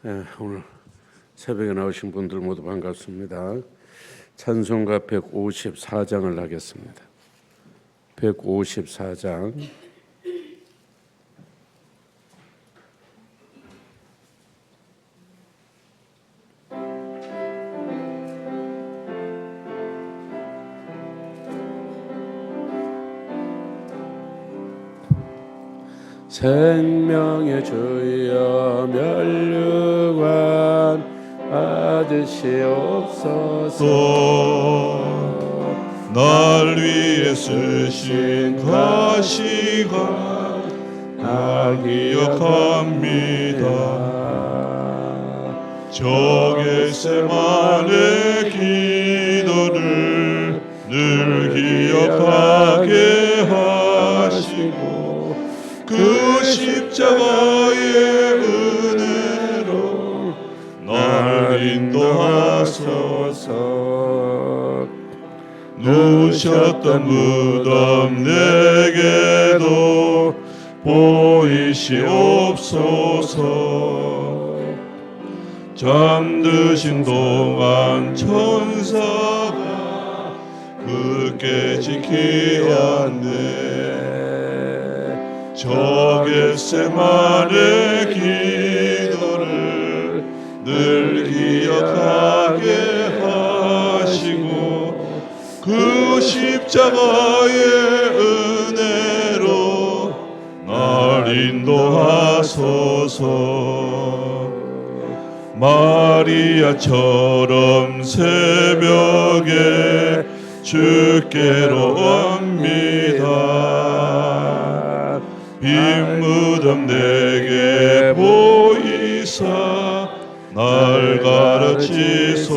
오늘 새벽에 나오신 분들 모두 반갑습니다. 찬송가 154장을 하겠습니다. 154장. 생명의 주여 면류관 받으시옵소서. 날 위해 쓰신 가시관 나 기억합니다. 저 겟세마네 기도를 늘 기억하게 하시고 그 십자가의 은혜로 날 인도하소서. 누우셨던 무덤 내게도 보이시옵소서. 잠드신 동안 천사가 굳게 지키었네. 저 겟세마네 기도를 늘 기억하게 하시고 그 십자가의 은혜로 날 인도하소서. 마리아처럼 새벽에 주께로 옵니다. 빈 무덤 내게 보이사 날 가르치소서.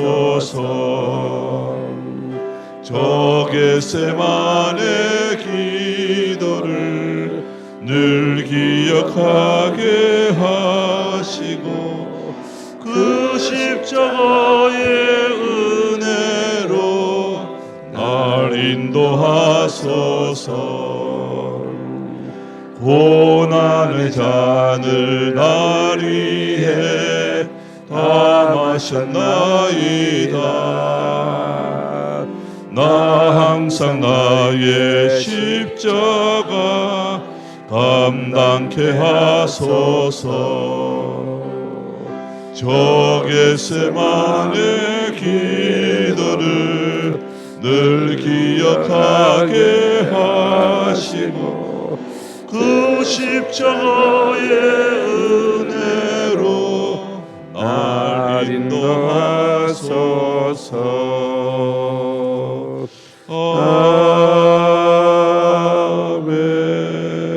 저 겟세마네 기도를 늘 기억하게 하시고 그 십자가의 은혜로 날 인도하소서. 고난의 잔을 날 위해 다 마셨나이다. 나 항상 나의 십자가 감당케 하소서. 저 겟세마네 기도를 늘 기억하게 하시고 그 십자가의 은혜로 날 인도하소서.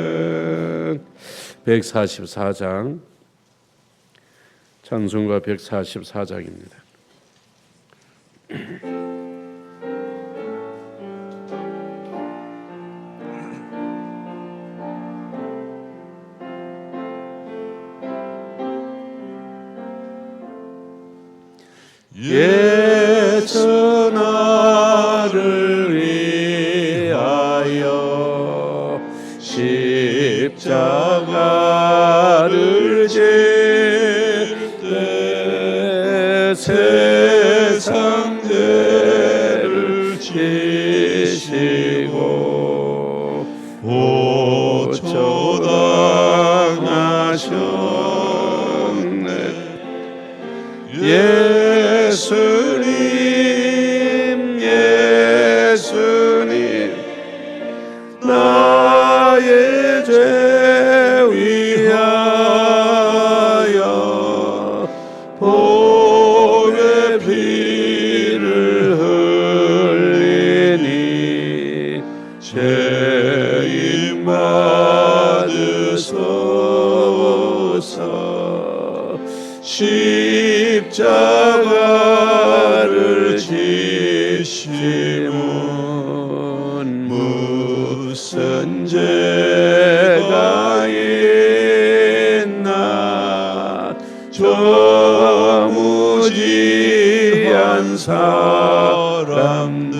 아멘. 144장. 찬송가 144장입니다. 예수 나를 위하여 십자가를 질 때 세상 죄를 지시고 보초당하셨네. 예수님 나의 죄 위하여 보혈의 피를 흘리니 죄인 받으소서. 십자가를 지심은 무슨 죄가 있나. 저 무지한 사람들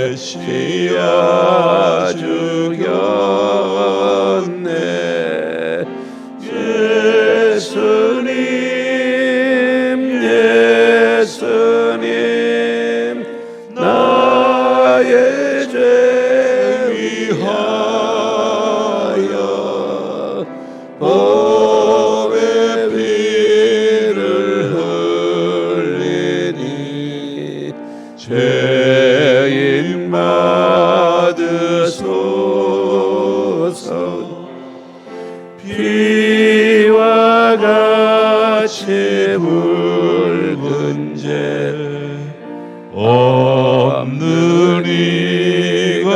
메시아 죽였네. 피와 같이 붉은 죄 없는 이가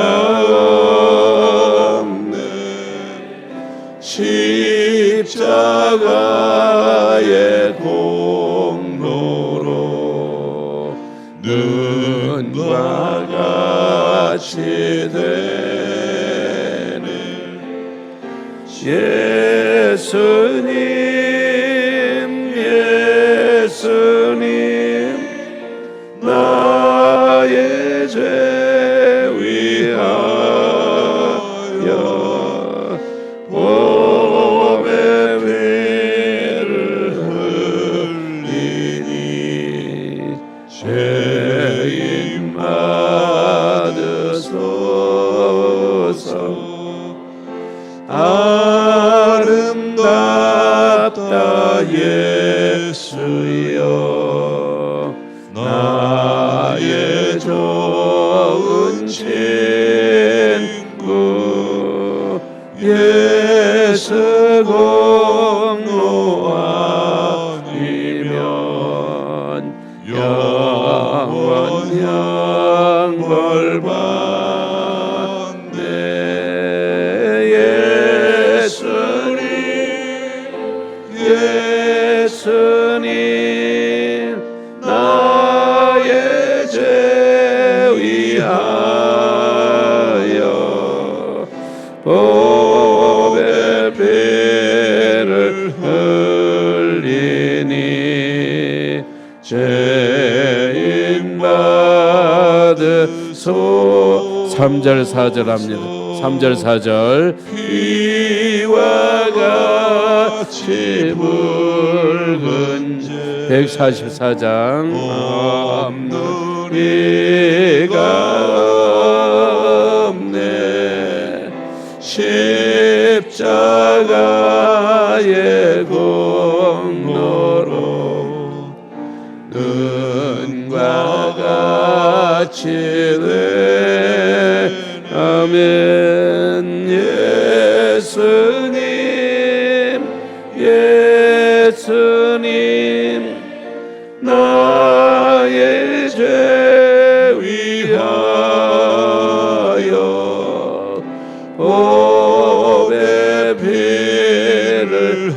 없는 십자가의 공로로 눈과 같이 되는 예수님 나의 죄 위하여 보배 피를 흘리니 죄인 받으소서. 아름답다 예수여 나의 좋은 친구 예수 공로 아니면 영원 형벌 받네. 예수님 나의 죄 위하여 보배 피를 흘리니 죄인 받으소. 3절 4절 합니다. 3절 4절 피와 같이 붉은 죄 144장 없는 이가 없네. 십자가의 공로로 눈과 같이 되는 아멘. 예수님 나의 죄 위하여 보배 피를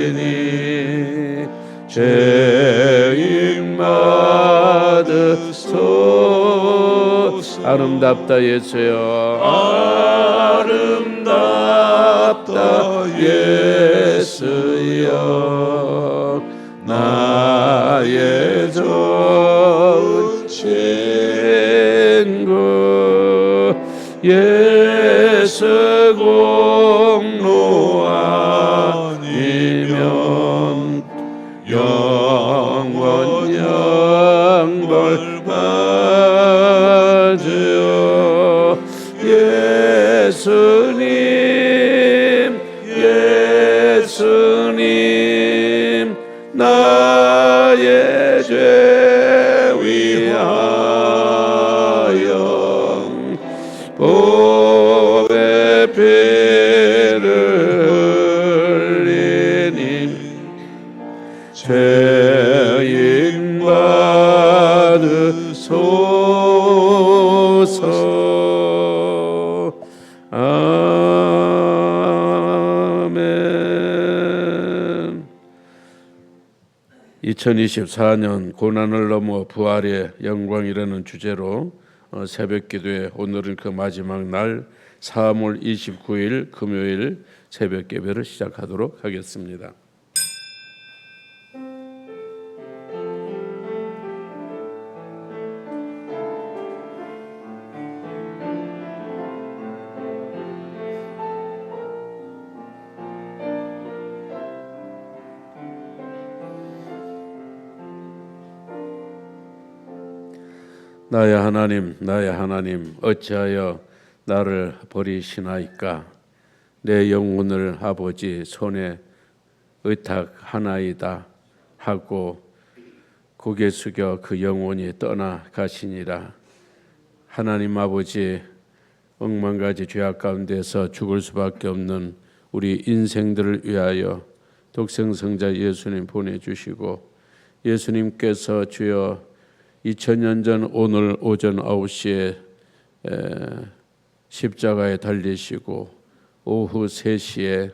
흘리니 죄인 받으소서. 아름답다 예수여 아름답다 예수여 나의 좋은 친구 예수 공로 아니면 영원 형벌 받으오. 예수님 나의 죄 위하여 보배 피를 흘리니 죄인 받으소서. 아멘. 2024년 고난을 넘어 부활의 영광이라는 주제로 새벽기도에 오늘은 그 마지막 날 3월 29일 금요일 새벽예배를 시작하도록 하겠습니다. 나의 하나님, 어찌하여 나를 버리시나이까? 내 영혼을 아버지 손에 의탁하나이다 하고 고개 숙여 그 영혼이 떠나가시니라. 하나님 아버지, 억만가지 죄악 가운데서 죽을 수밖에 없는 우리 인생들을 위하여 독생성자 예수님 보내주시고 예수님께서 주여 2000년 전 오늘 오전 9시에 십자가에 달리시고 오후 3시에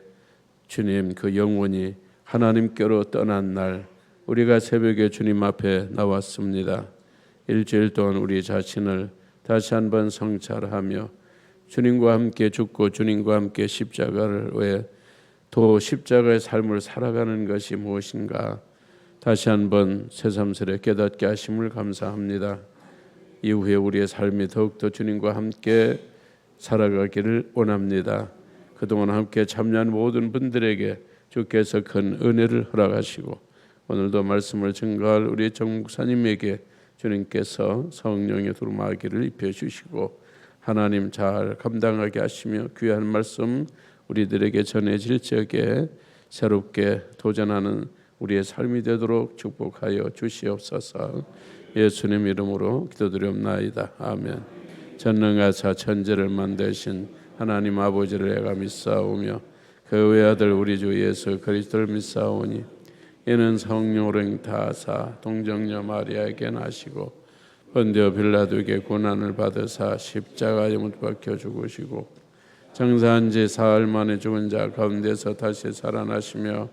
주님 그 영혼이 하나님께로 떠난 날 우리가 새벽에 주님 앞에 나왔습니다. 일주일 동안 우리 자신을 다시 한번 성찰하며 주님과 함께 죽고 주님과 함께 십자가를 왜 또 십자가의 삶을 살아가는 것이 무엇인가 다시 한번 새삼스레 깨닫게 하심을 감사합니다. 이후에 우리의 삶이 더욱더 주님과 함께 살아가기를 원합니다. 그동안 함께 참여한 모든 분들에게 주께서 큰 은혜를 허락하시고 오늘도 말씀을 증거할 우리 정 목사님에게 주님께서 성령의 두루마기를 입혀주시고 하나님 잘 감당하게 하시며 귀한 말씀 우리들에게 전해질 적에 새롭게 도전하는 우리의 삶이 되도록 축복하여 주시옵소서. 예수님 이름으로 기도드리옵나이다. 아멘. 전능하사 천지를 만드신 하나님 아버지를 내가 믿사오며 그 외아들 우리 주 예수 그리스도를 믿사오니 이는 성령으로 잉타하사 동정녀 마리아에게 나시고 본디오 빌라도에게 고난을 받으사 십자가에 못 박혀 죽으시고 장사한 지 사흘 만에 죽은 자 가운데서 다시 살아나시며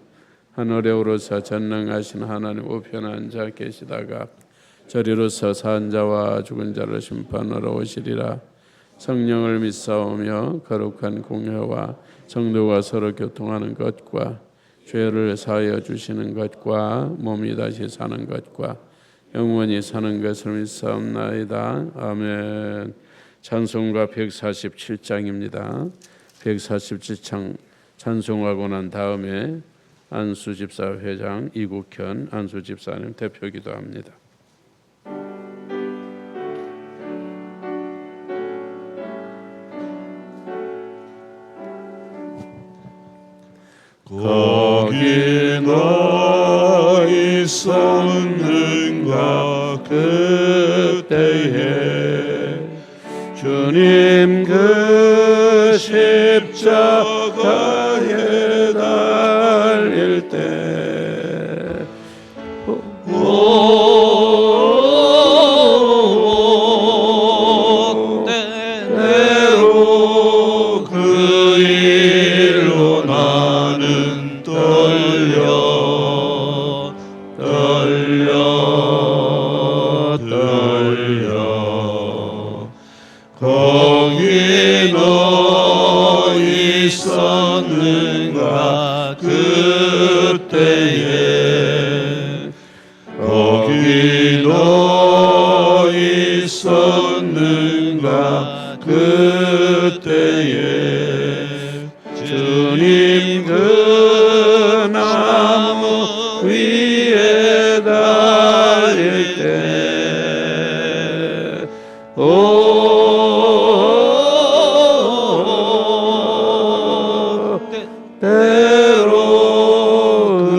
하늘에 오르사 전능하신 하나님 우편에 앉아 계시다가 저리로서 산 자와 죽은 자를 심판하러 오시리라. 성령을 믿사오며 거룩한 공회와 성도가 서로 교통하는 것과 죄를 사하여 주시는 것과 몸이 다시 사는 것과 영원히 사는 것을 믿사옵나이다. 아멘. 찬송가 147장입니다. 147장 찬송하고 난 다음에 안수집사 회장 이국현 안수집사님 대표기도 합니다. 거기 너 있었는가 그때에 주님 그 십자가에 달릴 때 때로 그 일로 나는 떨려 거기 너 있었는가 그때에 거기 너 있었는가 그때에 주님 그 나무 위에 달릴 때 때로 그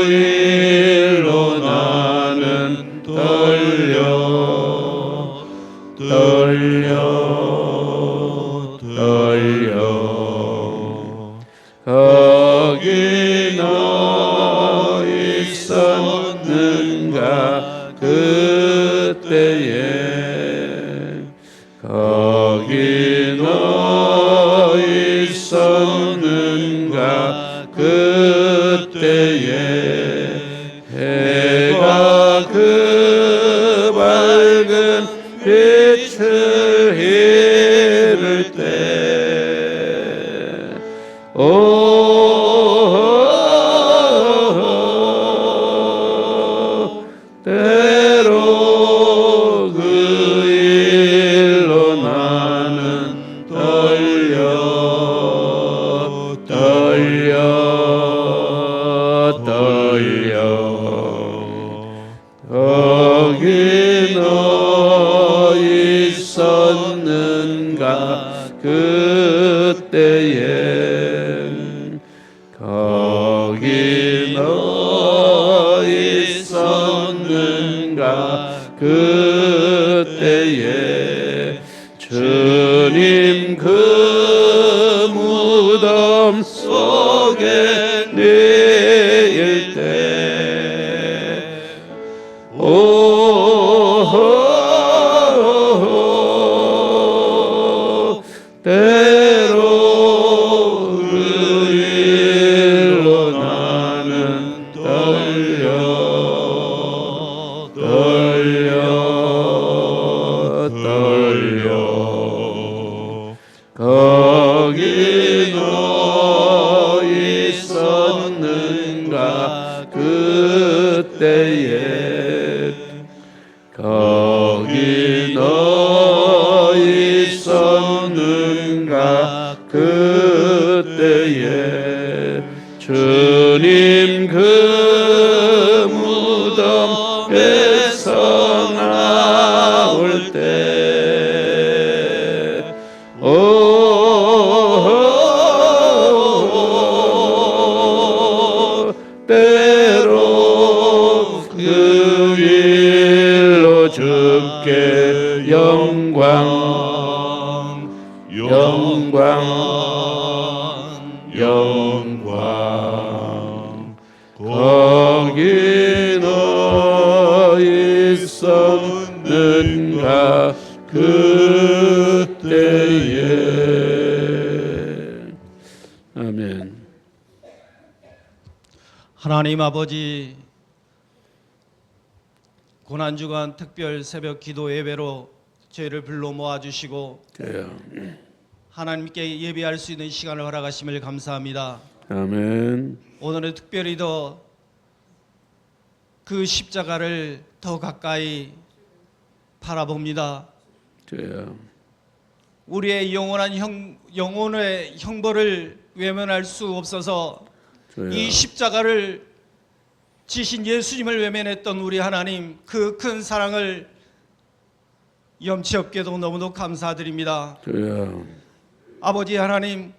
일로 나는 거기 너 있었는가 그때에 거기 너 있었는가 그때에 해가 그 밝은 빛을 잃을 때 때로 그 일로 나는 거기 너 있었는가 그때에 거기 너 있었는가 그때에 주님 그 무덤 속 속에 내일 때 오호 때로 그 일로 나는 떨려 거기 너 있었는가 그때에 거기 너 있었는가 그때에 주님 그 무덤에서 나올 때 때로 그 일로 주께 영광 거기 너 있었는가 그때에 아멘. 하나님 아버지, 고난주간 특별 새벽 기도 예배로 저희를 불러 모아주시고 하나님께 예배할 수 있는 시간을 허락하심을 감사합니다. 아멘. 오늘은 특별히 더 그 십자가를 더 가까이 바라봅니다. 우리의 영혼의 형벌을 외면할 수 없어서 이 십자가를 지신 예수님을 외면했던 우리 하나님, 그 큰 사랑을 염치 없게도 너무도 감사드립니다. 아버지 하나님,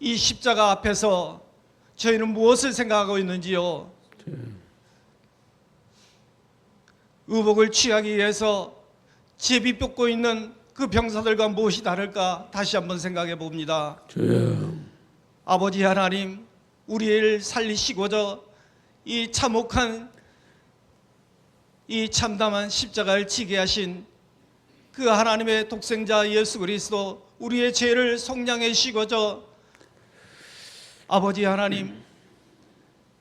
이 십자가 앞에서 저희는 무엇을 생각하고 있는지요? 의복을 취하기 위해서 제비 뽑고 있는 그 병사들과 무엇이 다를까 다시 한번 생각해 봅니다. 아버지 하나님, 우리를 살리시고자 이 참혹한 이 참담한 십자가를 지게 하신 그 하나님의 독생자 예수 그리스도, 우리의 죄를 속량해 시고자 아버지 하나님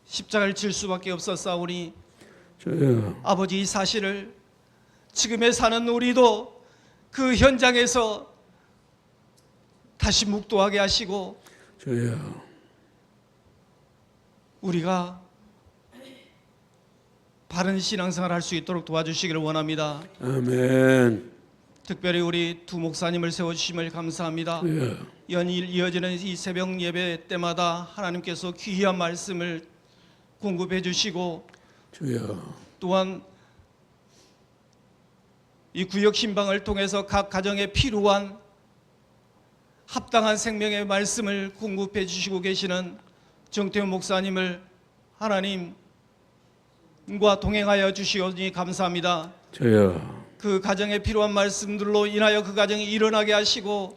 십자가를 질 수밖에 없었사오니 아버지, 이 사실을 지금에 사는 우리도 그 현장에서 다시 묵도하게 하시고 우리가 바른 신앙생활을 할 수 있도록 도와주시기를 원합니다. 아멘. 특별히 우리 두 목사님을 세워주심을 감사합니다. 연일 이어지는 이 새벽 예배 때마다 하나님께서 귀한 말씀을 공급해 주시고 또한 이 구역 신방을 통해서 각 가정에 필요한 합당한 생명의 말씀을 공급해 주시고 계시는 정태훈 목사님을 하나님과 동행하여 주시오니 감사합니다. 그 가정에 필요한 말씀들로 인하여 그 가정이 일어나게 하시고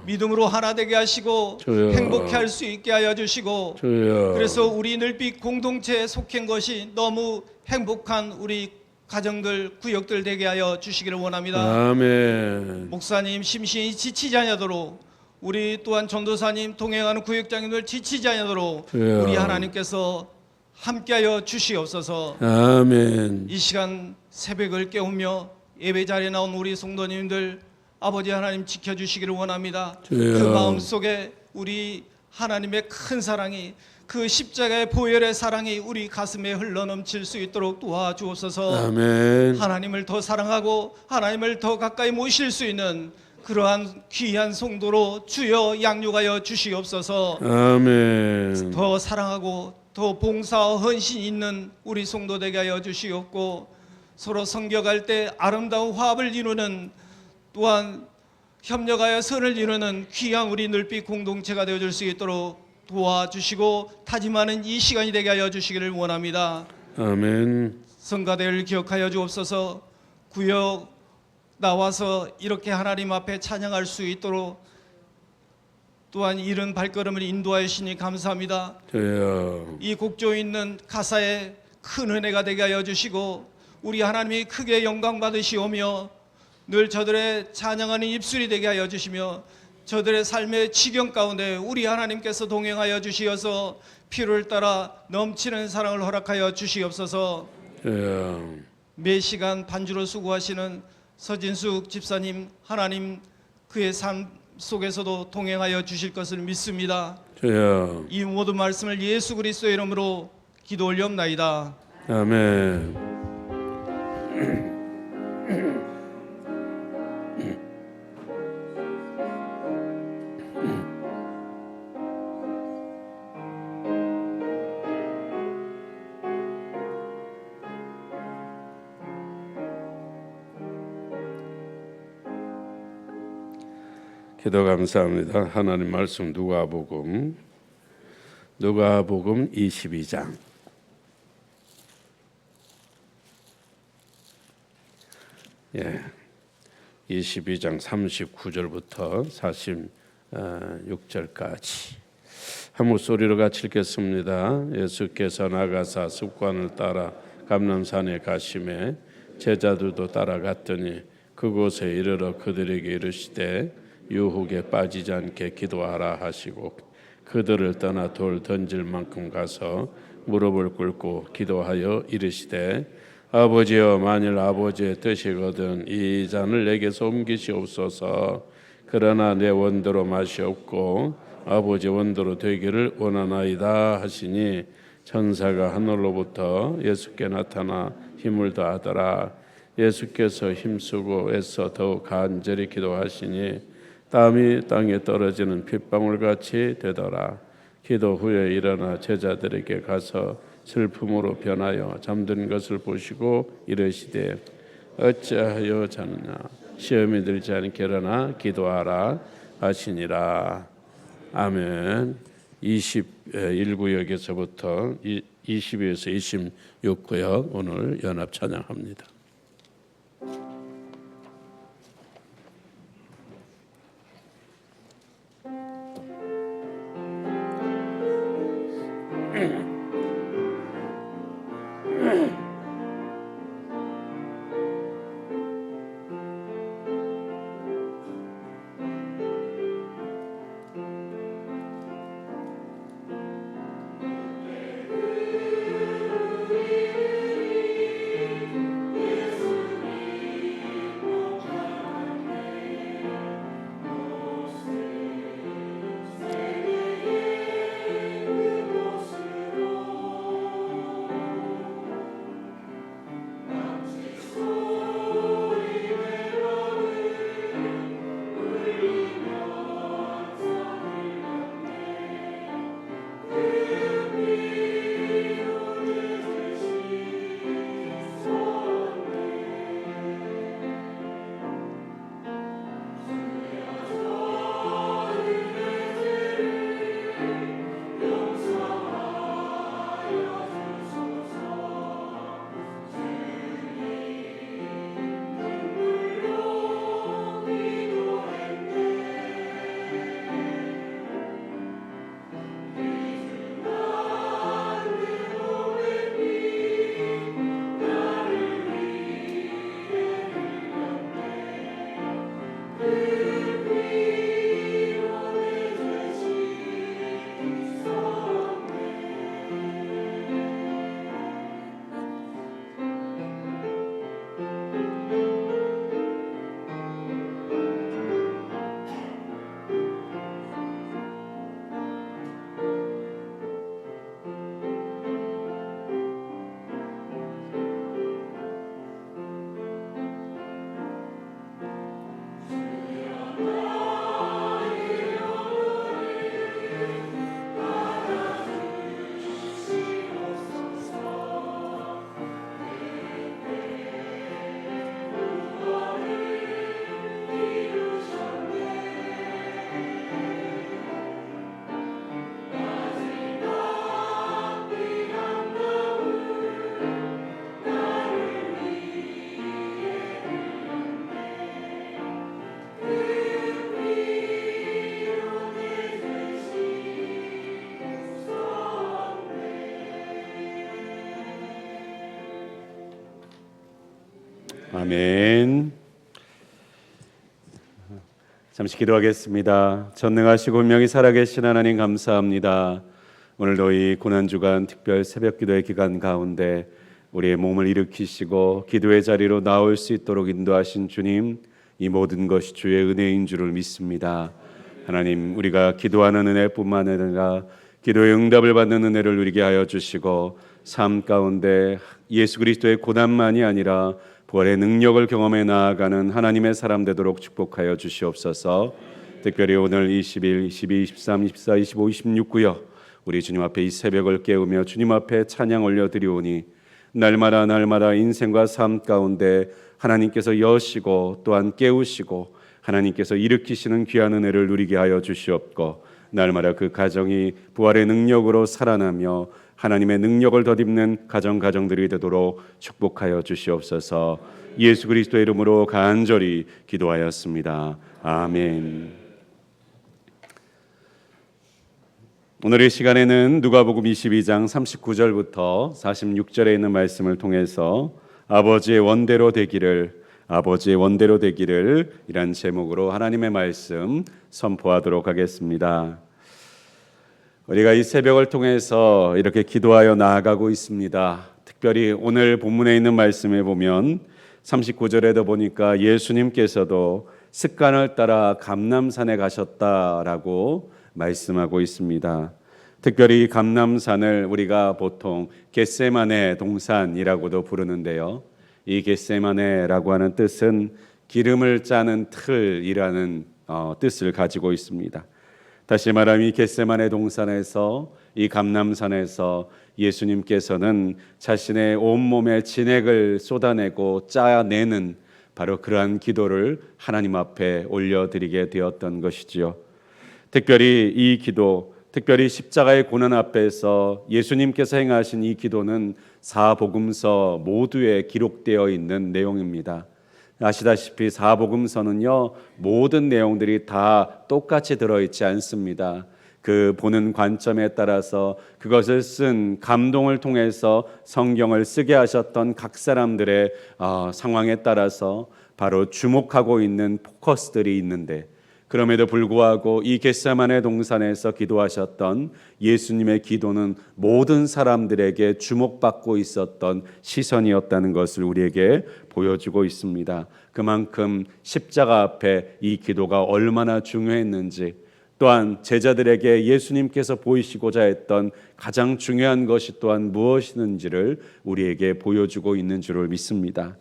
믿음으로 하나 되게 하시고 행복해 할 수 있게 하여 주시고 그래서 우리 늘빛 공동체에 속한 것이 너무 행복한 우리 가정들, 구역들 되게 하여 주시기를 원합니다. 아멘. 목사님 심신이 지치지 않도록, 우리 또한 전도사님 동행하는 구역장님들 지치지 않도록 우리 하나님께서 함께하여 주시옵소서. 아멘. 이 시간 새벽을 깨우며 예배 자리에 나온 우리 성도님들 아버지 하나님 지켜주시기를 원합니다. 그 마음속에 우리 하나님의 큰 사랑이, 그 십자가의 보혈의 사랑이 우리 가슴에 흘러넘칠 수 있도록 도와주옵소서. 아멘. 하나님을 더 사랑하고 하나님을 더 가까이 모실 수 있는 그러한 귀한 성도로 주여 양육하여 주시옵소서. 아멘. 더 사랑하고 더 봉사와 헌신 있는 우리 성도 되게 하여 주시옵고, 서로 섬겨갈 때 아름다운 화합을 이루는, 또한 협력하여 선을 이루는 귀한 우리 늘빛 공동체가 되어줄 수 있도록 도와주시고 다짐하는 이 시간이 되게 하여 주시기를 원합니다. 아멘. 성가대를 기억하여 주옵소서. 구역 나와서 이렇게 하나님 앞에 찬양할 수 있도록 또한 이른 발걸음을 인도하여 주시니 감사합니다. 주여. 이 곡조에 있는 가사에 큰 은혜가 되게 하여 주시고 우리 하나님이 크게 영광 받으시오며 늘 저들의 찬양하는 입술이 되게 하여 주시며 저들의 삶의 지경 가운데 우리 하나님께서 동행하여 주시어서 필요를 따라 넘치는 사랑을 허락하여 주시옵소서. 주여. 매 시간 반주로 수고하시는 서진숙 집사님, 하나님 그의 삶 속에서도 동행하여 주실 것을 믿습니다. 주여. 이 모든 말씀을 예수 그리스도의 이름으로 기도 올려옵나이다. 아멘. 기도 감사합니다. 하나님 말씀 누가복음 22장. 예. 22장 39절부터 46절까지 한 목소리로 같이 읽겠습니다. 예수께서 나가사 습관을 따라 감람산에 가심에 제자들도 따라갔더니 그곳에 이르러 그들에게 이르시되 유혹에 빠지지 않게 기도하라 하시고 그들을 떠나 돌 던질 만큼 가서 무릎을 꿇고 기도하여 이르시되 아버지여 만일 아버지의 뜻이거든 이 잔을 내게서 옮기시옵소서. 그러나 내 원대로 마시옵고 아버지 원대로 되기를 원하나이다 하시니 천사가 하늘로부터 예수께 나타나 힘을 더하더라. 예수께서 힘쓰고 애써 더욱 간절히 기도하시니 땀이 땅에 떨어지는 핏방울같이 되더라. 기도 후에 일어나 제자들에게 가서 슬픔으로 변하여 잠든 것을 보시고 이르시되 어찌하여 자느냐 시험이 들지 않게 일어나 기도하라 하시니라. 아멘. 21구역에서부터 20에서 26구역 오늘 연합 찬양합니다. 아멘. 잠시 기도하겠습니다. 전능하시고 분명히 살아계신 하나님 감사합니다. 오늘도 이 고난주간 특별 새벽기도의 기간 가운데 우리의 몸을 일으키시고 기도의 자리로 나올 수 있도록 인도하신 주님, 이 모든 것이 주의 은혜인 줄을 믿습니다. 하나님, 우리가 기도하는 은혜뿐만 아니라 기도의 응답을 받는 은혜를 누리게 하여 주시고 삶 가운데 예수 그리스도의 고난만이 아니라 부활의 능력을 경험해 나아가는 하나님의 사람 되도록 축복하여 주시옵소서. 특별히 오늘 21, 22, 23, 24, 25, 26구요 우리 주님 앞에 이 새벽을 깨우며 주님 앞에 찬양 올려드리오니 날마다 인생과 삶 가운데 하나님께서 여시고 또한 깨우시고 하나님께서 일으키시는 귀한 은혜를 누리게 하여 주시옵고 날마다 그 가정이 부활의 능력으로 살아나며 하나님의 능력을 덧입는 가정들이 되도록 축복하여 주시옵소서. 예수 그리스도의 이름으로 간절히 기도하였습니다. 아멘. 오늘의 시간에는 누가복음 22장 39절부터 46절에 있는 말씀을 통해서 아버지의 원대로 되기를 이란 제목으로 하나님의 말씀 선포하도록 하겠습니다. 우리가 이 새벽을 통해서 이렇게 기도하여 나아가고 있습니다. 특별히 오늘 본문에 있는 말씀에 보면 39절에도 보니까 예수님께서도 습관을 따라 감람산에 가셨다라고 말씀하고 있습니다. 특별히 감람산을 우리가 보통 겟세마네 동산이라고도 부르는데요. 이 겟세마네라고 하는 뜻은 기름을 짜는 틀이라는 뜻을 가지고 있습니다. 다시 말하면 이 겟세마네 동산에서 이 감람산에서 예수님께서는 자신의 온몸의 진액을 쏟아내고 짜내는 바로 그러한 기도를 하나님 앞에 올려드리게 되었던 것이지요. 특별히 이 기도, 특별히 십자가의 고난 앞에서 예수님께서 행하신 이 기도는 사복음서 모두에 기록되어 있는 내용입니다. 아시다시피 사복음서는요, 모든 내용들이 다 똑같이 들어있지 않습니다. 그 보는 관점에 따라서 그것을 쓴 감동을 통해서 성경을 쓰게 하셨던 각 사람들의 상황에 따라서 바로 주목하고 있는 포커스들이 있는데, 그럼에도 불구하고 이 겟세마네 동산에서 기도하셨던 예수님의 기도는 모든 사람들에게 주목받고 있었던 시선이었다는 것을 우리에게 보여주고 있습니다. 그만큼 십자가 앞에 이 기도가 얼마나 중요했는지, 또한 제자들에게 예수님께서 보이시고자 했던 가장 중요한 것이 또한 무엇이는지를 우리에게 보여주고 있는 줄을 믿습니다.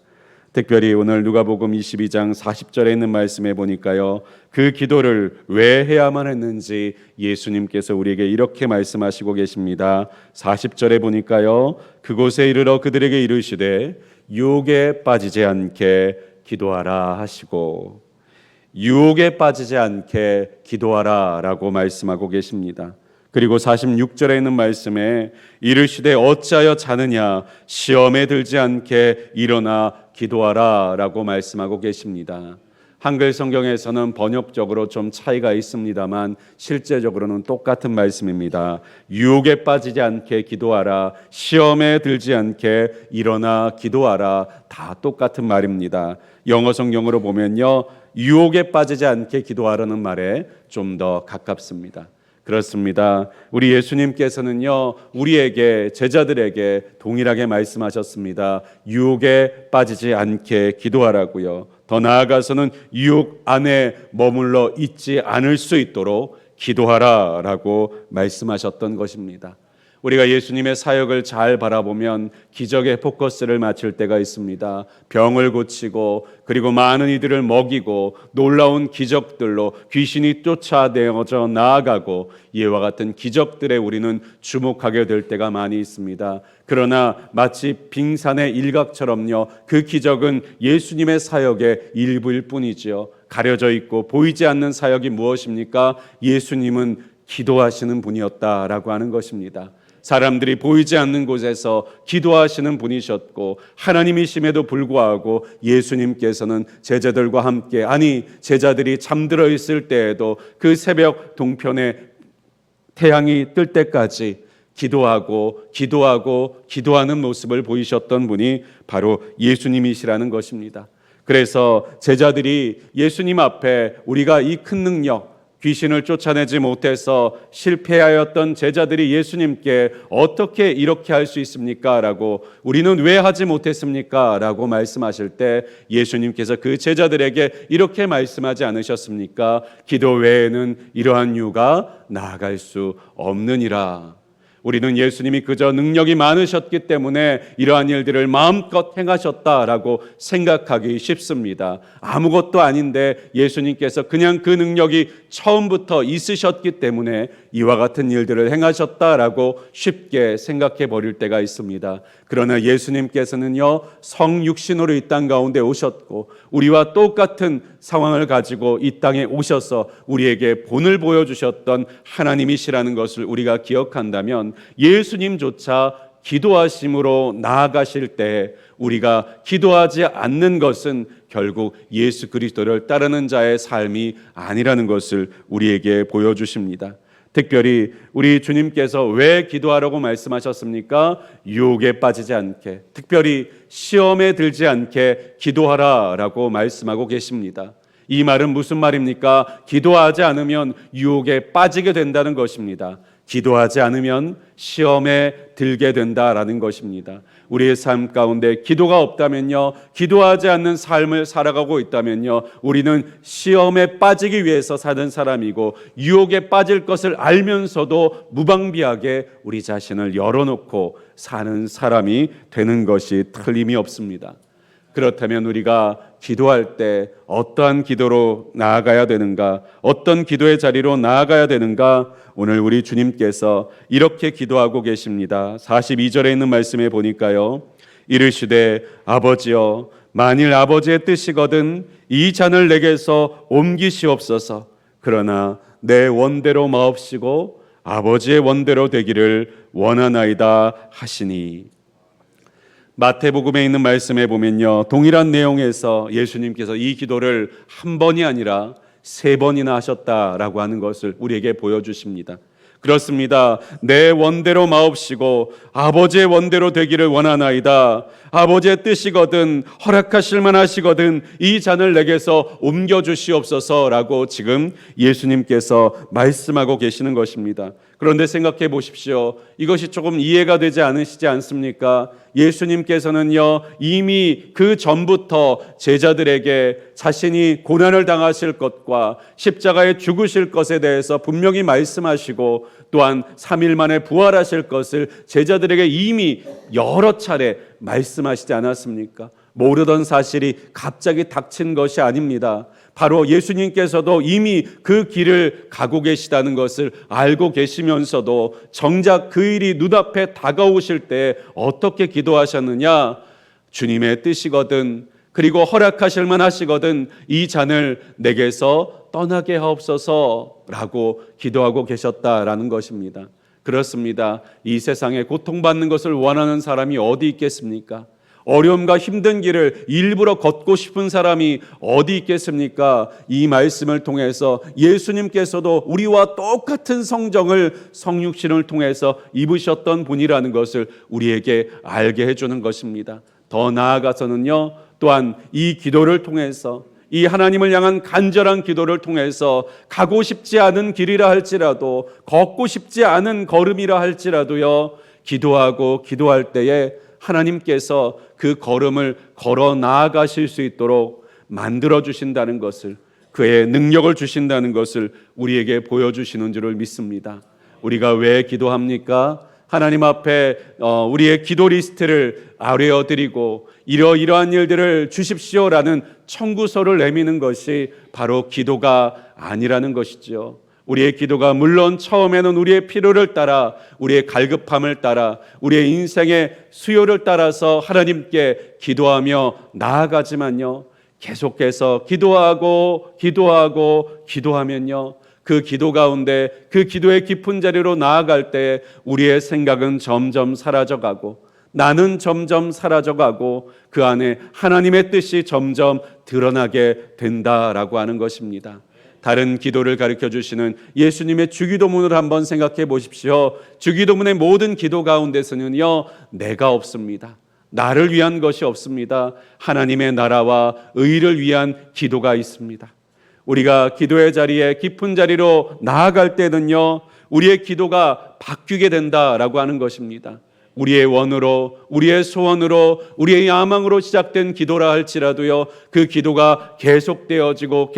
특별히 오늘 누가복음 22장 40절에 있는 말씀에 보니까요, 그 기도를 왜 해야만 했는지 예수님께서 우리에게 이렇게 말씀하시고 계십니다. 40절에 보니까요, 그곳에 이르러 그들에게 이르시되 유혹에 빠지지 않게 기도하라 하시고, 유혹에 빠지지 않게 기도하라 라고 말씀하고 계십니다. 그리고 46절에 있는 말씀에 이르시되 어찌하여 자느냐, 시험에 들지 않게 일어나 기도하라 라고 말씀하고 계십니다. 한글 성경에서는 번역적으로 좀 차이가 있습니다만 실제적으로는 똑같은 말씀입니다. 유혹에 빠지지 않게 기도하라, 시험에 들지 않게 일어나 기도하라, 다 똑같은 말입니다. 영어 성경으로 보면요, 유혹에 빠지지 않게 기도하라는 말에 좀 더 가깝습니다. 그렇습니다. 우리 예수님께서는요, 우리에게, 제자들에게 동일하게 말씀하셨습니다. 유혹에 빠지지 않게 기도하라고요. 더 나아가서는 유혹 안에 머물러 있지 않을 수 있도록 기도하라라고 말씀하셨던 것입니다. 우리가 예수님의 사역을 잘 바라보면 기적의 포커스를 맞출 때가 있습니다. 병을 고치고 그리고 많은 이들을 먹이고 놀라운 기적들로 귀신이 쫓아내어져 나아가고 이와 같은 기적들에 우리는 주목하게 될 때가 많이 있습니다. 그러나 마치 빙산의 일각처럼요, 그 기적은 예수님의 사역의 일부일 뿐이지요. 가려져 있고 보이지 않는 사역이 무엇입니까? 예수님은 기도하시는 분이었다라고 하는 것입니다. 사람들이 보이지 않는 곳에서 기도하시는 분이셨고, 하나님이심에도 불구하고 예수님께서는 제자들과 함께, 아니 제자들이 잠들어 있을 때에도 그 새벽 동편에 태양이 뜰 때까지 기도하는 모습을 보이셨던 분이 바로 예수님이시라는 것입니다. 그래서 제자들이 예수님 앞에 우리가 이 큰 능력, 귀신을 쫓아내지 못해서 실패하였던 제자들이 예수님께 어떻게 이렇게 할 수 있습니까? 라고, 우리는 왜 하지 못했습니까? 라고 말씀하실 때 예수님께서 그 제자들에게 이렇게 말씀하지 않으셨습니까? 기도 외에는 이러한 유가 나아갈 수 없느니라. 우리는 예수님이 그저 능력이 많으셨기 때문에 이러한 일들을 마음껏 행하셨다라고 생각하기 쉽습니다. 아무것도 아닌데 예수님께서 그냥 그 능력이 처음부터 있으셨기 때문에 이와 같은 일들을 행하셨다라고 쉽게 생각해 버릴 때가 있습니다. 그러나 예수님께서는요, 성육신으로 이 땅 가운데 오셨고 우리와 똑같은 상황을 가지고 이 땅에 오셔서 우리에게 본을 보여주셨던 하나님이시라는 것을 우리가 기억한다면 예수님조차 기도하심으로 나아가실 때 우리가 기도하지 않는 것은 결국 예수 그리스도를 따르는 자의 삶이 아니라는 것을 우리에게 보여주십니다. 특별히 우리 주님께서 왜 기도하라고 말씀하셨습니까? 유혹에 빠지지 않게, 특별히 시험에 들지 않게 기도하라라고 말씀하고 계십니다. 이 말은 무슨 말입니까? 기도하지 않으면 유혹에 빠지게 된다는 것입니다. 기도하지 않으면 시험에 들게 된다라는 것입니다. 우리의 삶 가운데 기도가 없다면요, 기도하지 않는 삶을 살아가고 있다면요, 우리는 시험에 빠지기 위해서 사는 사람이고 유혹에 빠질 것을 알면서도 무방비하게 우리 자신을 열어놓고 사는 사람이 되는 것이 틀림이 없습니다. 그렇다면 우리가 기도할 때 어떠한 기도로 나아가야 되는가, 어떤 기도의 자리로 나아가야 되는가, 오늘 우리 주님께서 이렇게 기도하고 계십니다. 42절에 있는 말씀에 보니까요, 이르시되 아버지여, 만일 아버지의 뜻이거든 이 잔을 내게서 옮기시옵소서. 그러나 내 원대로 마옵시고 아버지의 원대로 되기를 원하나이다 하시니. 마태복음에 있는 말씀에 보면요, 동일한 내용에서 예수님께서 이 기도를 한 번이 아니라 3번이나 하셨다라고 하는 것을 우리에게 보여주십니다. 그렇습니다. 내 원대로 마옵시고 아버지의 원대로 되기를 원하나이다. 아버지의 뜻이거든, 허락하실 만하시거든 이 잔을 내게서 옮겨주시옵소서라고 지금 예수님께서 말씀하고 계시는 것입니다. 그런데 생각해 보십시오. 이것이 조금 이해가 되지 않으시지 않습니까? 예수님께서는요, 이미 그 전부터 제자들에게 자신이 고난을 당하실 것과 십자가에 죽으실 것에 대해서 분명히 말씀하시고 또한 3일 만에 부활하실 것을 제자들에게 이미 여러 차례 말씀하시지 않았습니까? 모르던 사실이 갑자기 닥친 것이 아닙니다. 바로 예수님께서도 이미 그 길을 가고 계시다는 것을 알고 계시면서도 정작 그 일이 눈앞에 다가오실 때 어떻게 기도하셨느냐? 주님의 뜻이거든, 그리고 허락하실 만하시거든 이 잔을 내게서 떠나게 하옵소서라고 기도하고 계셨다라는 것입니다. 그렇습니다. 이 세상에 고통받는 것을 원하는 사람이 어디 있겠습니까? 어려움과 힘든 길을 일부러 걷고 싶은 사람이 어디 있겠습니까? 이 말씀을 통해서 예수님께서도 우리와 똑같은 성정을 성육신을 통해서 입으셨던 분이라는 것을 우리에게 알게 해주는 것입니다. 더 나아가서는요, 또한 이 기도를 통해서, 이 하나님을 향한 간절한 기도를 통해서 가고 싶지 않은 길이라 할지라도, 걷고 싶지 않은 걸음이라 할지라도요, 기도할 때에 하나님께서 그 걸음을 걸어 나아가실 수 있도록 만들어 주신다는 것을, 그의 능력을 주신다는 것을 우리에게 보여주시는 줄을 믿습니다. 우리가 왜 기도합니까? 하나님 앞에 우리의 기도 리스트를 아뢰어드리고 이러이러한 일들을 주십시오라는 청구서를 내미는 것이 바로 기도가 아니라는 것이죠. 우리의 기도가 물론 처음에는 우리의 필요를 따라, 우리의 갈급함을 따라, 우리의 인생의 수요를 따라서 하나님께 기도하며 나아가지만요, 계속해서 기도하면요, 그 기도 가운데 그 기도의 깊은 자리로 나아갈 때 우리의 생각은 점점 사라져가고, 나는 점점 사라져가고, 그 안에 하나님의 뜻이 점점 드러나게 된다라고 하는 것입니다. 다른 기도를 가르쳐 주시는 예수님의 주기도문을 한번 생각해 보십시오. 주기도문의 모든 기도 가운데서는요, 내가 없습니다. 나를 위한 것이 없습니다. 하나님의 나라와 의를 위한 기도가 있습니다. 우리가 기도의 자리에 깊은 자리로 나아갈 때는요, 우리의 기도가 바뀌게 된다라고 하는 것입니다. 우리의 원으로, 우리의 소원으로, 우리의 야망으로 시작된 기도라 할지라도요, 그 기도가 계속되어지면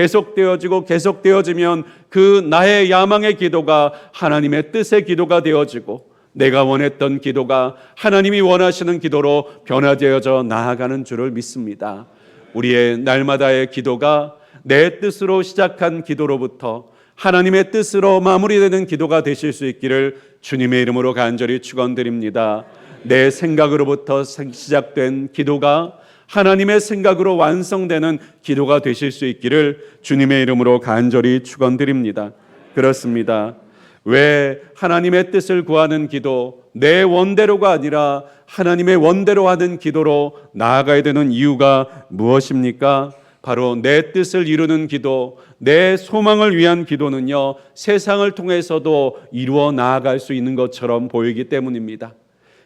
그 나의 야망의 기도가 하나님의 뜻의 기도가 되어지고, 내가 원했던 기도가 하나님이 원하시는 기도로 변화되어져 나아가는 줄을 믿습니다. 우리의 날마다의 기도가 내 뜻으로 시작한 기도로부터 하나님의 뜻으로 마무리되는 기도가 되실 수 있기를 주님의 이름으로 간절히 축원드립니다. 내 생각으로부터 시작된 기도가 하나님의 생각으로 완성되는 기도가 되실 수 있기를 주님의 이름으로 간절히 축원드립니다. 그렇습니다. 왜 하나님의 뜻을 구하는 기도, 내 원대로가 아니라 하나님의 원대로 하는 기도로 나아가야 되는 이유가 무엇입니까? 바로 내 뜻을 이루는 기도, 내 소망을 위한 기도는요, 세상을 통해서도 이루어 나아갈 수 있는 것처럼 보이기 때문입니다.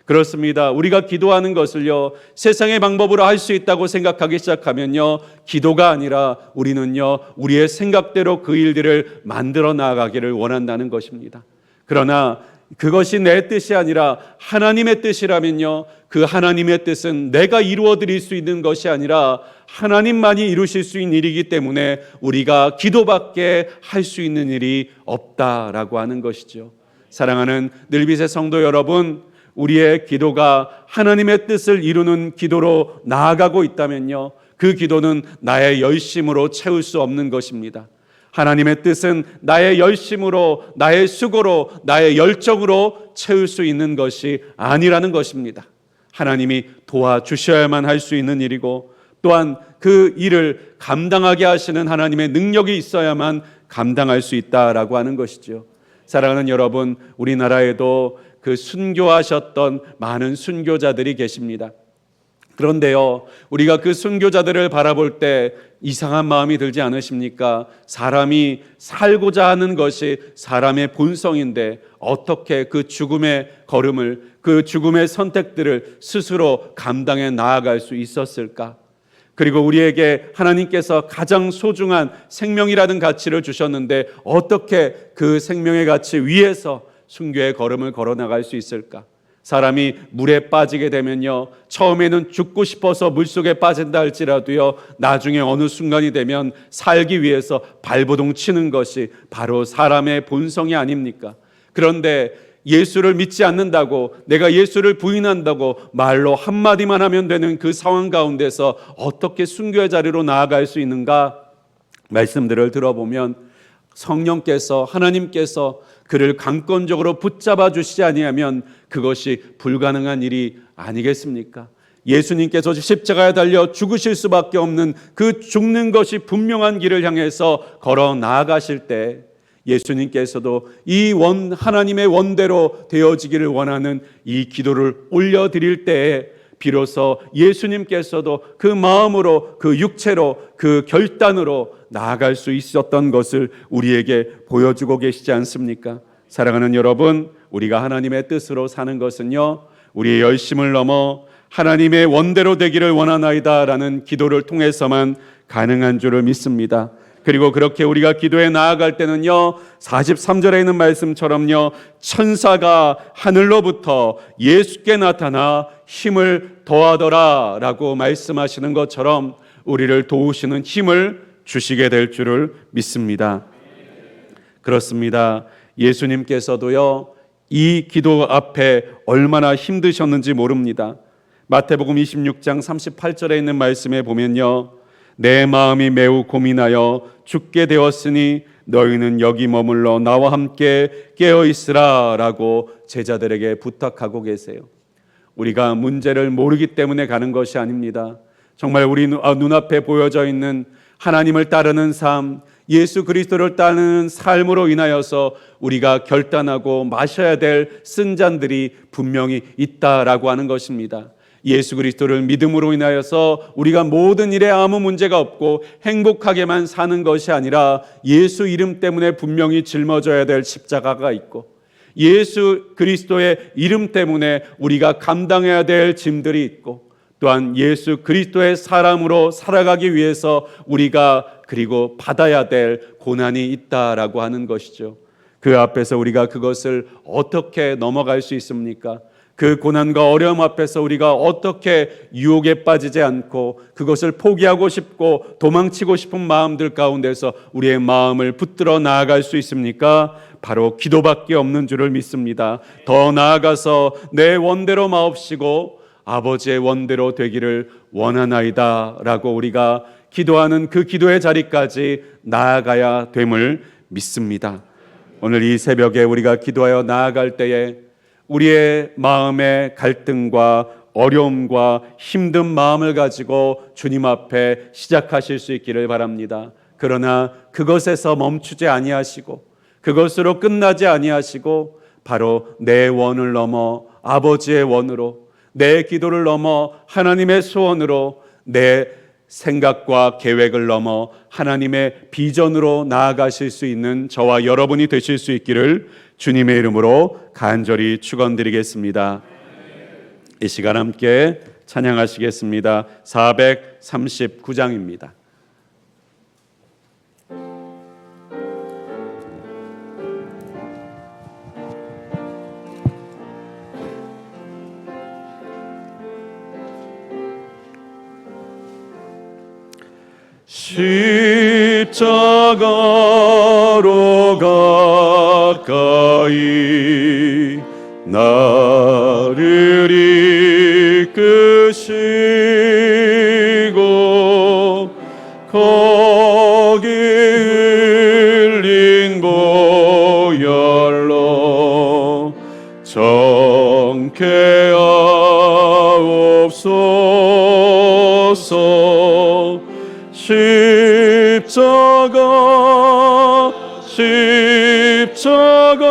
그렇습니다. 우리가 기도하는 것을요, 세상의 방법으로 할 수 있다고 생각하기 시작하면요, 기도가 아니라 우리는요, 우리의 생각대로 그 일들을 만들어 나아가기를 원한다는 것입니다. 그러나 그것이 내 뜻이 아니라 하나님의 뜻이라면요, 그 하나님의 뜻은 내가 이루어 드릴 수 있는 것이 아니라 하나님만이 이루실 수 있는 일이기 때문에 우리가 기도밖에 할 수 있는 일이 없다라고 하는 것이죠. 사랑하는 늘빗의 성도 여러분, 우리의 기도가 하나님의 뜻을 이루는 기도로 나아가고 있다면요, 그 기도는 나의 열심으로 채울 수 없는 것입니다. 하나님의 뜻은 나의 열심으로, 나의 수고로, 나의 열정으로 채울 수 있는 것이 아니라는 것입니다. 하나님이 도와주셔야만 할 수 있는 일이고, 또한 그 일을 감당하게 하시는 하나님의 능력이 있어야만 감당할 수 있다라고 하는 것이죠. 사랑하는 여러분, 우리나라에도 그 순교하셨던 많은 순교자들이 계십니다. 그런데요, 우리가 그 순교자들을 바라볼 때 이상한 마음이 들지 않으십니까? 사람이 살고자 하는 것이 사람의 본성인데 어떻게 그 죽음의 걸음을, 그 죽음의 선택들을 스스로 감당해 나아갈 수 있었을까? 그리고 우리에게 하나님께서 가장 소중한 생명이라는 가치를 주셨는데 어떻게 그 생명의 가치 위에서 순교의 걸음을 걸어 나갈 수 있을까? 사람이 물에 빠지게 되면요, 처음에는 죽고 싶어서 물속에 빠진다 할지라도요, 나중에 어느 순간이 되면 살기 위해서 발버둥 치는 것이 바로 사람의 본성이 아닙니까? 그런데 예수를 믿지 않는다고, 내가 예수를 부인한다고 말로 한마디만 하면 되는 그 상황 가운데서 어떻게 순교의 자리로 나아갈 수 있는가? 말씀들을 들어보면 성령께서, 하나님께서 그를 강권적으로 붙잡아 주시지 아니하면 그것이 불가능한 일이 아니겠습니까? 예수님께서 십자가에 달려 죽으실 수밖에 없는 그 죽는 것이 분명한 길을 향해서 걸어 나아가실 때 예수님께서도 이 하나님의 원대로 되어지기를 원하는 이 기도를 올려드릴 때에 비로소 예수님께서도 그 마음으로, 그 육체로, 그 결단으로 나아갈 수 있었던 것을 우리에게 보여주고 계시지 않습니까? 사랑하는 여러분, 우리가 하나님의 뜻으로 사는 것은요, 우리의 열심을 넘어 하나님의 원대로 되기를 원하나이다 라는 기도를 통해서만 가능한 줄을 믿습니다. 그리고 그렇게 우리가 기도에 나아갈 때는요, 43절에 있는 말씀처럼요, 천사가 하늘로부터 예수께 나타나 힘을 더하더라 라고 말씀하시는 것처럼 우리를 도우시는 힘을 주시게 될 줄을 믿습니다. 그렇습니다. 예수님께서도요, 이 기도 앞에 얼마나 힘드셨는지 모릅니다. 마태복음 26장 38절에 있는 말씀에 보면요, 내 마음이 매우 고민하여 죽게 되었으니 너희는 여기 머물러 나와 함께 깨어 있으라 라고 제자들에게 부탁하고 계세요. 우리가 문제를 모르기 때문에 가는 것이 아닙니다. 정말 우리 눈앞에 보여져 있는 하나님을 따르는 삶, 예수 그리스도를 따르는 삶으로 인하여서 우리가 결단하고 마셔야 될 쓴잔들이 분명히 있다라고 하는 것입니다. 예수 그리스도를 믿음으로 인하여서 우리가 모든 일에 아무 문제가 없고 행복하게만 사는 것이 아니라 예수 이름 때문에 분명히 짊어져야 될 십자가가 있고 예수 그리스도의 이름 때문에 우리가 감당해야 될 짐들이 있고 또한 예수 그리스도의 사람으로 살아가기 위해서 우리가 그리고 받아야 될 고난이 있다라고 하는 것이죠. 그 앞에서 우리가 그것을 어떻게 넘어갈 수 있습니까? 그 고난과 어려움 앞에서 우리가 어떻게 유혹에 빠지지 않고 그것을 포기하고 싶고 도망치고 싶은 마음들 가운데서 우리의 마음을 붙들어 나아갈 수 있습니까? 바로 기도밖에 없는 줄을 믿습니다. 더 나아가서 내 원대로 마옵시고 아버지의 원대로 되기를 원하나이다 라고 우리가 기도하는 그 기도의 자리까지 나아가야 됨을 믿습니다. 오늘 이 새벽에 우리가 기도하여 나아갈 때에 우리의 마음의 갈등과 어려움과 힘든 마음을 가지고 주님 앞에 시작하실 수 있기를 바랍니다. 그러나 그것에서 멈추지 아니하시고 그것으로 끝나지 아니하시고 바로 내 원을 넘어 아버지의 원으로 내 기도를 넘어 하나님의 소원으로 내 생각과 계획을 넘어 하나님의 비전으로 나아가실 수 있는 저와 여러분이 되실 수 있기를 주님의 이름으로 간절히 축원드리겠습니다. 이 시간 함께 찬양하시겠습니다. 439장입니다. 십자가로 가까이 나를 이끄시고 거기 흘린 보혈로 정케 하옵소서. 십자가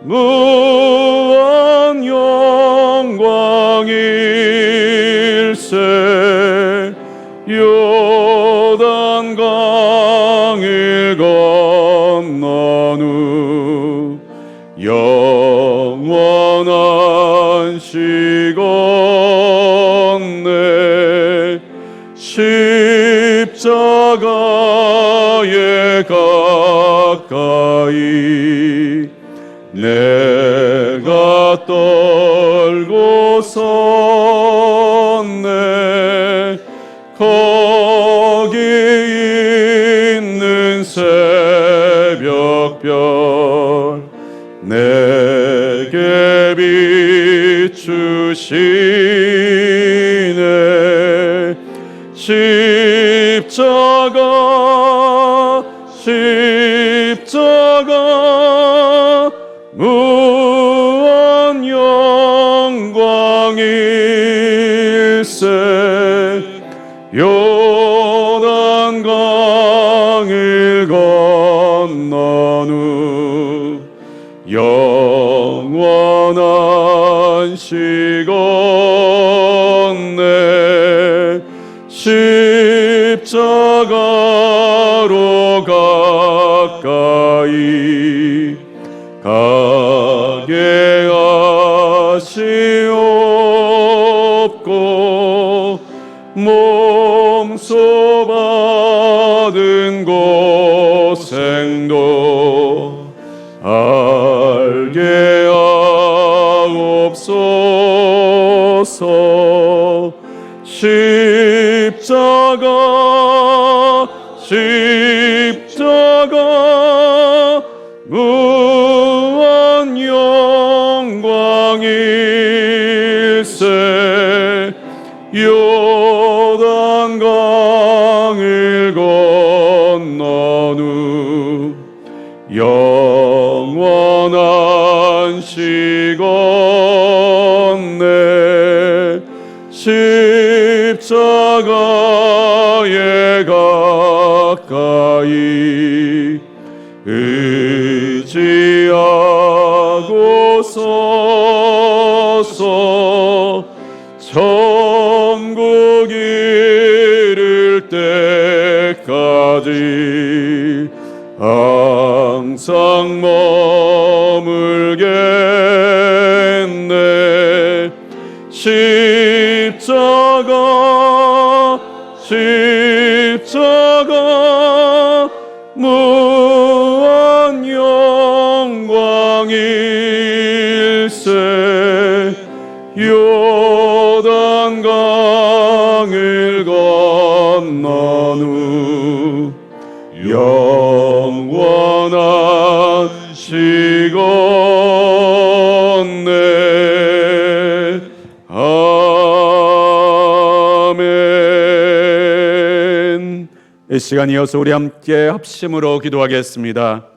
무한 영광일세. 요단 강을 건넌 후 영원한 시건네 십자가에 가까이 내가 떨고 섰네. 거기 있는 새벽별 내게 비추시네. 십자가 무한 영광일세. 요단 강을 건넌 후 영원한 시건네 십자가로 가까이 가게 하시옵고 몸소 받은 고생도 알게 하옵소서. 십자가 무한 영광일세. 요단 강을 건넌 후 영원한 시건네 십자가에 가까이 의지하고 서서 머물겠네. 십자가 무한 영광일세. 요단강을 건넌 후 영원한 시건네. 아멘. 이 시간 이어서 우리 함께 합심으로 기도하겠습니다.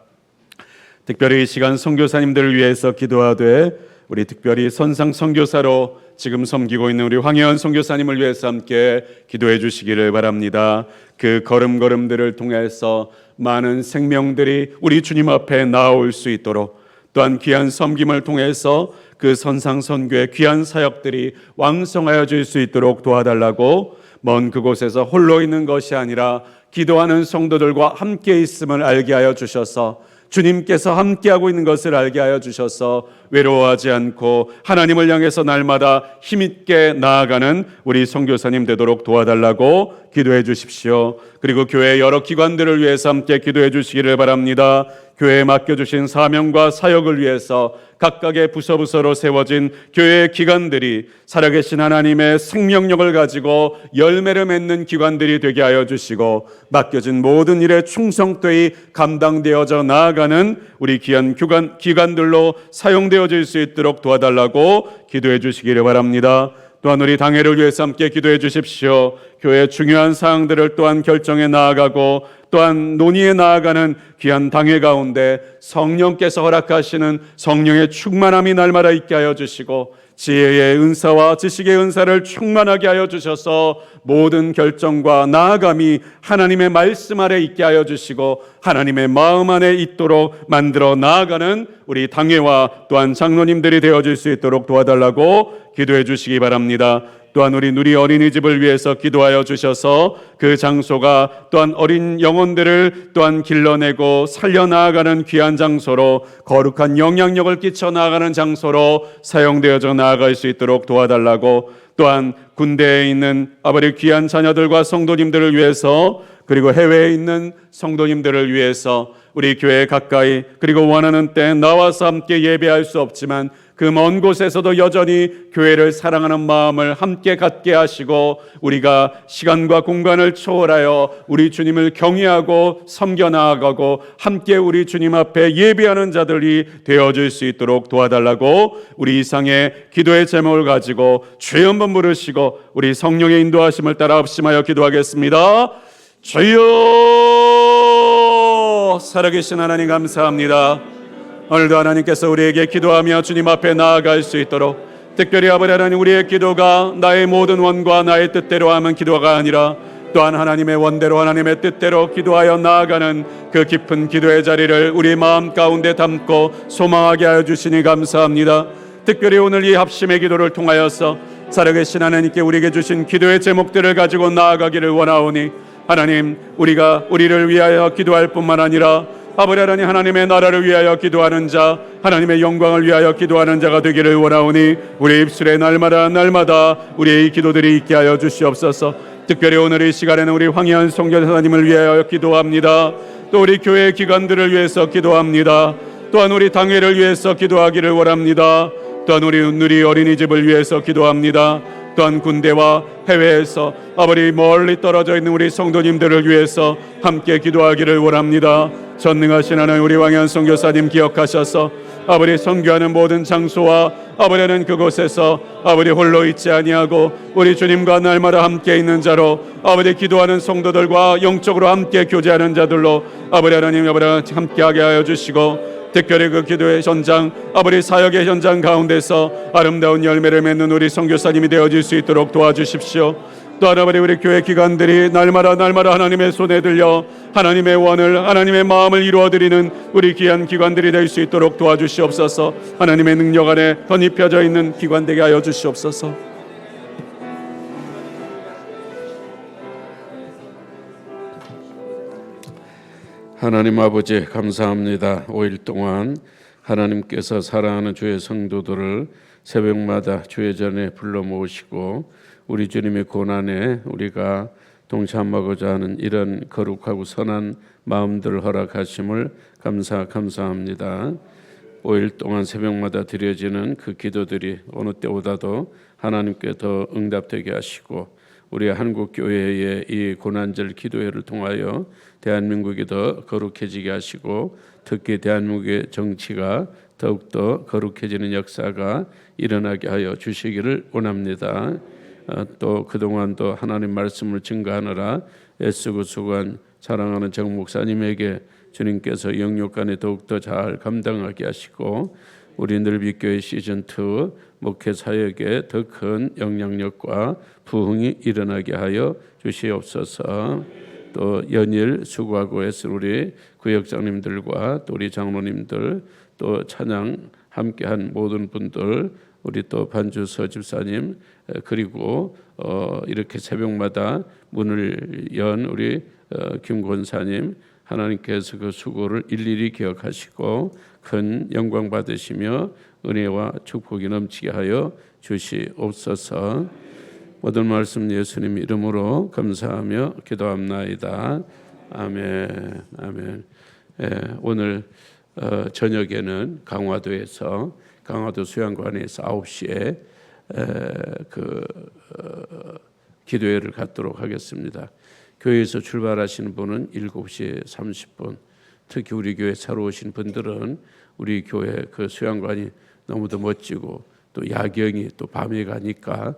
특별히 이 시간 선교사님들을 위해서 기도하되 우리 특별히 선상 선교사로 지금 섬기고 있는 우리 황혜원 선교사님을 위해서 함께 기도해 주시기를 바랍니다. 그 걸음걸음들을 통해서 많은 생명들이 우리 주님 앞에 나올 수 있도록, 또한 귀한 섬김을 통해서 그 선상 선교의 귀한 사역들이 왕성하여 질 수 있도록 도와달라고, 먼 그곳에서 홀로 있는 것이 아니라 기도하는 성도들과 함께 있음을 알게 하여 주셔서, 주님께서 함께하고 있는 것을 알게 하여 주셔서 외로워하지 않고 하나님을 향해서 날마다 힘있게 나아가는 우리 선교사님 되도록 도와달라고 기도해 주십시오. 그리고 교회 여러 기관들을 위해서 함께 기도해 주시기를 바랍니다. 교회에 맡겨주신 사명과 사역을 위해서 각각의 부서부서로 세워진 교회의 기관들이 살아계신 하나님의 생명력을 가지고 열매를 맺는 기관들이 되게 하여 주시고, 맡겨진 모든 일에 충성되이 감당되어져 나아가는 우리 귀한 기관들로 사용되어질 수 있도록 도와달라고 기도해 주시기를 바랍니다. 또한 우리 당회를 위해서 함께 기도해 주십시오. 교회의 중요한 사항들을 또한 결정해 나아가고 또한 논의해 나아가는 귀한 당회 가운데 성령께서 허락하시는 성령의 충만함이 날마다 있게 하여 주시고, 지혜의 은사와 지식의 은사를 충만하게 하여 주셔서 모든 결정과 나아감이 하나님의 말씀 아래 있게 하여 주시고 하나님의 마음 안에 있도록 만들어 나아가는 우리 당회와 또한 장로님들이 되어질 수 있도록 도와달라고 기도해 주시기 바랍니다. 또한 우리 누리 어린이집을 위해서 기도하여 주셔서 그 장소가 또한 어린 영혼들을 또한 길러내고 살려나가는 귀한 장소로, 거룩한 영향력을 끼쳐 나가는 장소로 사용되어져 나아갈 수 있도록 도와달라고, 또한 군대에 있는 아버지 귀한 자녀들과 성도님들을 위해서, 그리고 해외에 있는 성도님들을 위해서 우리 교회 가까이 그리고 원하는 때 나와서 함께 예배할 수 없지만 그 먼 곳에서도 여전히 교회를 사랑하는 마음을 함께 갖게 하시고, 우리가 시간과 공간을 초월하여 우리 주님을 경외하고 섬겨 나아가고 함께 우리 주님 앞에 예배하는 자들이 되어줄 수 있도록 도와달라고, 우리 이상의 기도의 제목을 가지고 주여 한번 부르시고 우리 성령의 인도하심을 따라 합심하여 기도하겠습니다. 주여, 살아계신 하나님 감사합니다. 오늘도 하나님께서 우리에게 기도하며 주님 앞에 나아갈 수 있도록, 특별히 아버지 하나님, 우리의 기도가 나의 모든 원과 나의 뜻대로 하는 기도가 아니라 또한 하나님의 원대로 하나님의 뜻대로 기도하여 나아가는 그 깊은 기도의 자리를 우리 마음 가운데 담고 소망하게 하여 주시니 감사합니다. 특별히 오늘 이 합심의 기도를 통하여서 살아계신 하나님께 우리에게 주신 기도의 제목들을 가지고 나아가기를 원하오니, 하나님, 우리가 우리를 위하여 기도할 뿐만 아니라 아버지 하나님, 하나님의 나라를 위하여 기도하는 자, 하나님의 영광을 위하여 기도하는 자가 되기를 원하오니 우리 입술에 날마다 우리의 이 기도들이 있게 하여 주시옵소서. 특별히 오늘 이 시간에는 우리 황희연 선교사님을 위하여 기도합니다. 또 우리 교회 기관들을 위해서 기도합니다. 또한 우리 당회를 위해서 기도하기를 원합니다. 또한 우리 누리 어린이집을 위해서 기도합니다. 또한 군대와 해외에서 아버지 멀리 떨어져 있는 우리 성도님들을 위해서 함께 기도하기를 원합니다. 전능하신 하나님, 우리 황현 선교사님 기억하셔서 아버지 선교하는 모든 장소와 아버지는 그곳에서 아버지 홀로 있지 아니하고 우리 주님과 날마다 함께 있는 자로, 아버지 기도하는 성도들과 영적으로 함께 교제하는 자들로 아버지 하나님, 아버지 함께하게 하여 주시고, 특별히 그 기도의 현장, 아버지 사역의 현장 가운데서 아름다운 열매를 맺는 우리 선교사님이 되어질 수 있도록 도와주십시오. 또한 아버지, 우리 교회 기관들이 날마다 하나님의 손에 들려 하나님의 원을, 하나님의 마음을 이루어드리는 우리 귀한 기관들이 될 수 있도록 도와주시옵소서. 하나님의 능력 안에 덧입혀져 있는 기관 되게 하여 주시옵소서. 하나님 아버지 감사합니다. 5일 동안 하나님께서 사랑하는 주의 성도들을 새벽마다 주의 전에 불러 모으시고 우리 주님의 고난에 우리가 동참하고자 하는 이런 거룩하고 선한 마음들을 허락하심을 감사합니다. 5일 동안 새벽마다 드려지는 그 기도들이 어느 때보다도 하나님께 더 응답되게 하시고 우리 한국 교회의 이 고난절 기도회를 통하여 대한민국이 더 거룩해지게 하시고 특히 대한민국의 정치가 더욱더 거룩해지는 역사가 일어나게 하여 주시기를 원합니다. 또 그동안도 하나님 말씀을 증거하느라 애쓰고 수고한 사랑하는 정 목사님에게 주님께서 영육간에 더욱더 잘 감당하게 하시고 우리 늘비교회 시즌2 목회 사역에 더 큰 영향력과 부흥이 일어나게 하여 주시옵소서. 또 연일 수고하고 애쓰는 우리 구역장님들과 또 우리 장로님들 또 찬양 함께한 모든 분들 우리 또 반주서 집사님 그리고 이렇게 새벽마다 문을 연 우리 김 권사님 하나님께서 그 수고를 일일이 기억하시고 큰 영광 받으시며 은혜와 축복이 넘치게 하여 주시옵소서. 모든 말씀 예수님 이름으로 감사하며 기도합나이다. 아멘. 아멘. 오늘 저녁에는 강화도에서 강화도 수양관에서 9시에 기도회를 갖도록 하겠습니다. 교회에서 출발하시는 분은 7시 30분. 특히 우리 교회 새로 오신 분들은 우리 교회 그 수양관이 너무도 멋지고 또 야경이 또 밤에 가니까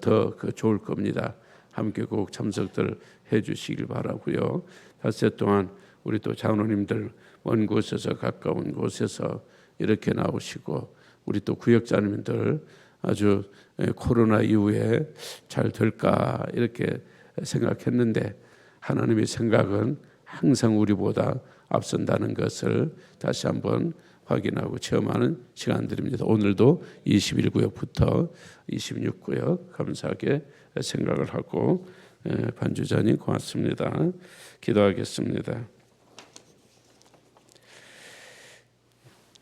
더 좋을 겁니다. 함께 꼭 참석들 해주시길 바라고요. 닷새 동안 우리 또 장로님들 먼 곳에서 가까운 곳에서 이렇게 나오시고 우리 또 구역장님들 아주 코로나 이후에 잘 될까 이렇게 생각했는데 하나님의 생각은 항상 우리보다 앞선다는 것을 다시 한번 확인하고 체험하는 시간들입니다. 오늘도 21구역부터 26구역 감사하게 생각을 하고 반주자님 고맙습니다. 기도하겠습니다.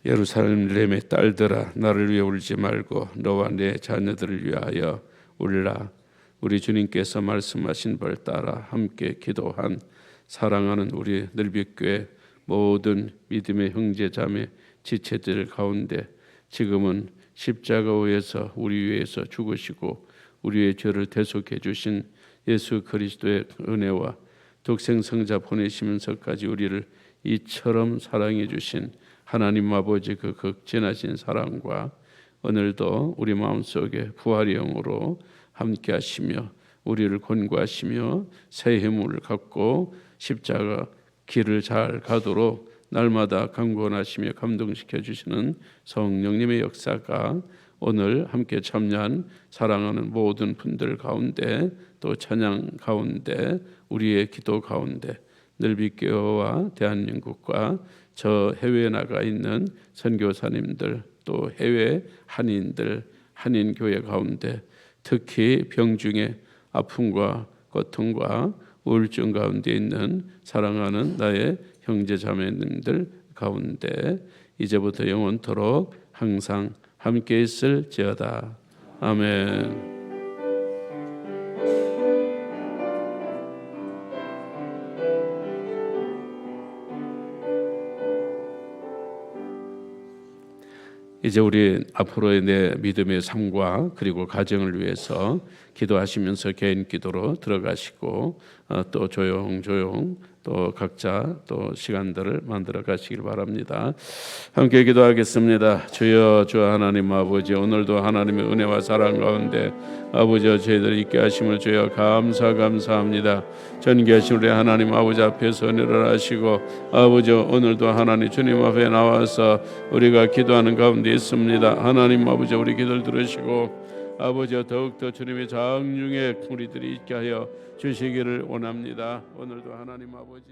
예루살렘의 딸들아 나를 위해 울지 말고 너와 내 자녀들을 위하여 울라. 우리 주님께서 말씀하신 바를 따라 함께 기도한 사랑하는 우리 늘비교회 모든 믿음의 형제 자매 지체들 가운데 지금은 십자가에서 우리 위해서 죽으시고 우리의 죄를 대속해 주신 예수 그리스도의 은혜와 독생성자 보내시면서까지 우리를 이처럼 사랑해 주신 하나님 아버지 그 극진하신 사랑과 오늘도 우리 마음속에 부활의 영으로 함께 하시며 우리를 권고하시며 새 힘을 갖고 십자가 길을 잘 가도록 날마다 강권하시며 감동시켜 주시는 성령님의 역사가 오늘 함께 참여한 사랑하는 모든 분들 가운데 또 찬양 가운데 우리의 기도 가운데 늘비교회와 대한민국과 저 해외에 나가 있는 선교사님들 또 해외 한인들 한인교회 가운데 특히 병중에 아픔과 고통과 우울증 가운데 있는 사랑하는 나의 형제자매님들 가운데 이제부터 영원토록 항상 함께 있을지어다. 아멘. 이제 우리 앞으로의 내 믿음의 삶과 그리고 가정을 위해서 기도하시면서 개인 기도로 들어가시고 또 조용조용 또 각자 또 시간들을 만들어 가시길 바랍니다. 함께 기도하겠습니다. 주여 주 하나님 아버지 오늘도 하나님의 은혜와 사랑 가운데 아버지와 저희들 있게 하심을 주여 감사합니다. 전계하신 우리 하나님 아버지 앞에서 은혜를 하시고 아버지 오늘도 하나님 주님 앞에 나와서 우리가 기도하는 가운데 있습니다. 하나님 아버지 우리 기도를 들으시고 아버지와 더욱더 주님의 장중에 우리들이 있게 하여 주시기를 원합니다. 오늘도 하나님 아버지